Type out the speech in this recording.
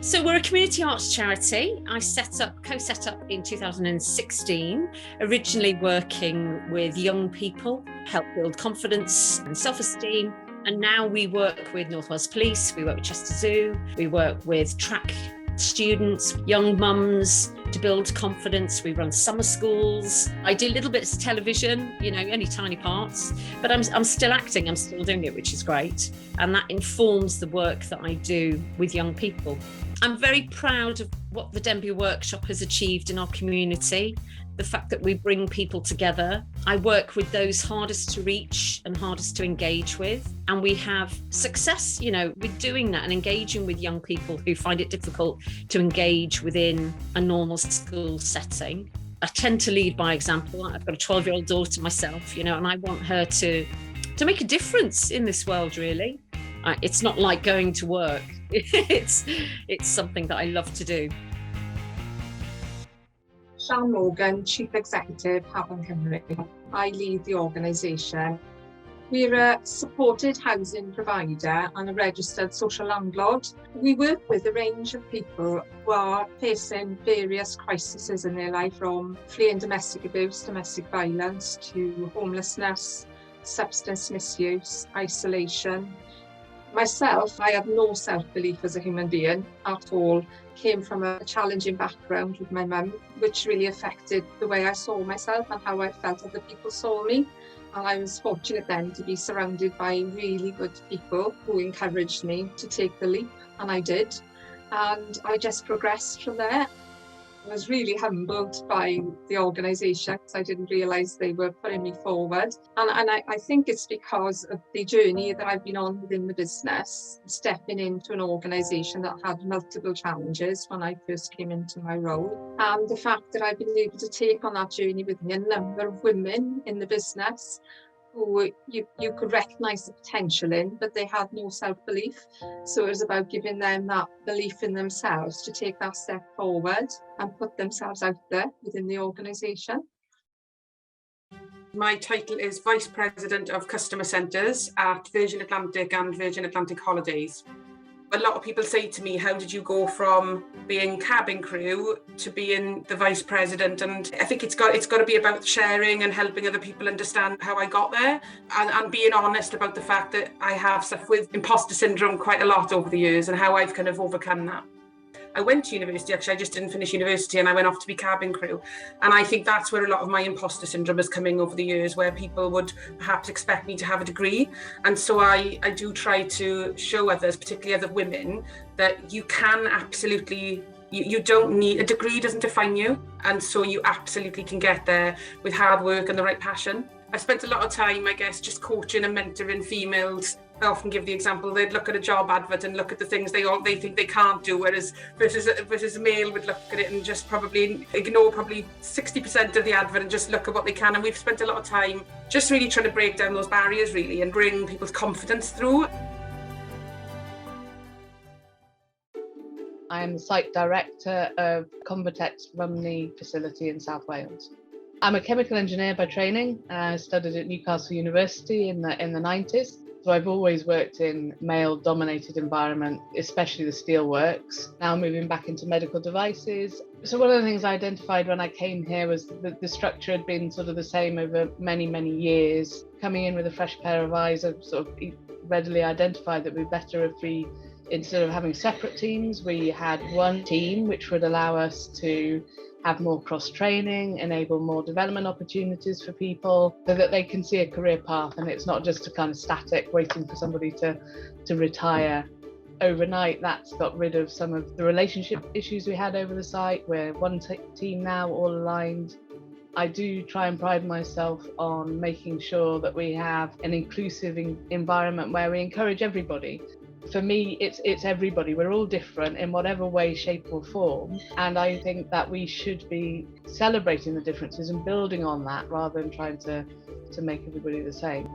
So we're a community arts charity. I co-set up in 2016, originally working with young people, help build confidence and self-esteem. And now we work with North Wales Police, we work with Chester Zoo, we work with track students, young mums to build confidence. We run summer schools. I do little bits of television, only tiny parts, but I'm still acting, I'm still doing it, which is great. And that informs the work that I do with young people. I'm very proud of what the Denby Workshop has achieved in our community, the fact that we bring people together. I work with those hardest to reach and hardest to engage with, and we have success, with doing that and engaging with young people who find it difficult to engage within a normal school setting. I tend to lead by example. I've got a 12-year-old daughter myself, and I want her to make a difference in this world, really. It's not like going to work. It's something that I love to do. Sian Morgan, Chief Executive, Hafan Cymru. I lead the organisation. We're a supported housing provider and a registered social landlord. We work with a range of people who are facing various crises in their life, from fleeing domestic abuse, domestic violence, to homelessness, substance misuse, isolation. Myself, I had no self-belief as a human being at all. Came from a challenging background with my mum, which really affected the way I saw myself and how I felt other people saw me. And I was fortunate then to be surrounded by really good people who encouraged me to take the leap, and I did. And I just progressed from there. I was really humbled by the organisation because I didn't realise they were putting me forward. And I think it's because of the journey that I've been on within the business, stepping into an organisation that had multiple challenges when I first came into my role. And the fact that I've been able to take on that journey with me, a number of women in the business who you could recognise the potential in, but they had no self-belief. So it was about giving them that belief in themselves to take that step forward and put themselves out there within the organisation. My title is Vice President of Customer Centres at Virgin Atlantic and Virgin Atlantic Holidays. A lot of people say to me, how did you go from being cabin crew to being the vice president? And I think it's got to be about sharing and helping other people understand how I got there, and being honest about the fact that I have suffered with imposter syndrome quite a lot over the years and how I've kind of overcome that. I went to university, actually, I just didn't finish university, and I went off to be cabin crew. And I think that's where a lot of my imposter syndrome is coming over the years, where people would perhaps expect me to have a degree. And so I do try to show others, particularly other women, that you can absolutely, you don't need, a degree doesn't define you. And so you absolutely can get there with hard work and the right passion. I spent a lot of time, I guess, just coaching and mentoring females. I often give the example, they'd look at a job advert and look at the things they think they can't do, versus a male would look at it and just probably ignore 60% of the advert and just look at what they can. And we've spent a lot of time just really trying to break down those barriers, really, and bring people's confidence through. I am the site director of Convertex Rumney facility in South Wales. I'm a chemical engineer by training. I studied at Newcastle University in the 90s. So I've always worked in male-dominated environment, especially the steelworks. Now moving back into medical devices. So one of the things I identified when I came here was that the structure had been sort of the same over many, many years. Coming in with a fresh pair of eyes, I sort of readily identified that we'd be better if we, instead of having separate teams, we had one team which would allow us to have more cross-training, enable more development opportunities for people so that they can see a career path, and it's not just a kind of static waiting for somebody to retire overnight. That's got rid of some of the relationship issues we had over the site. We're one team now, all aligned. I do try and pride myself on making sure that we have an inclusive environment where we encourage everybody. For me, it's everybody. We're all different in whatever way, shape or form. And I think that we should be celebrating the differences and building on that rather than trying to make everybody the same.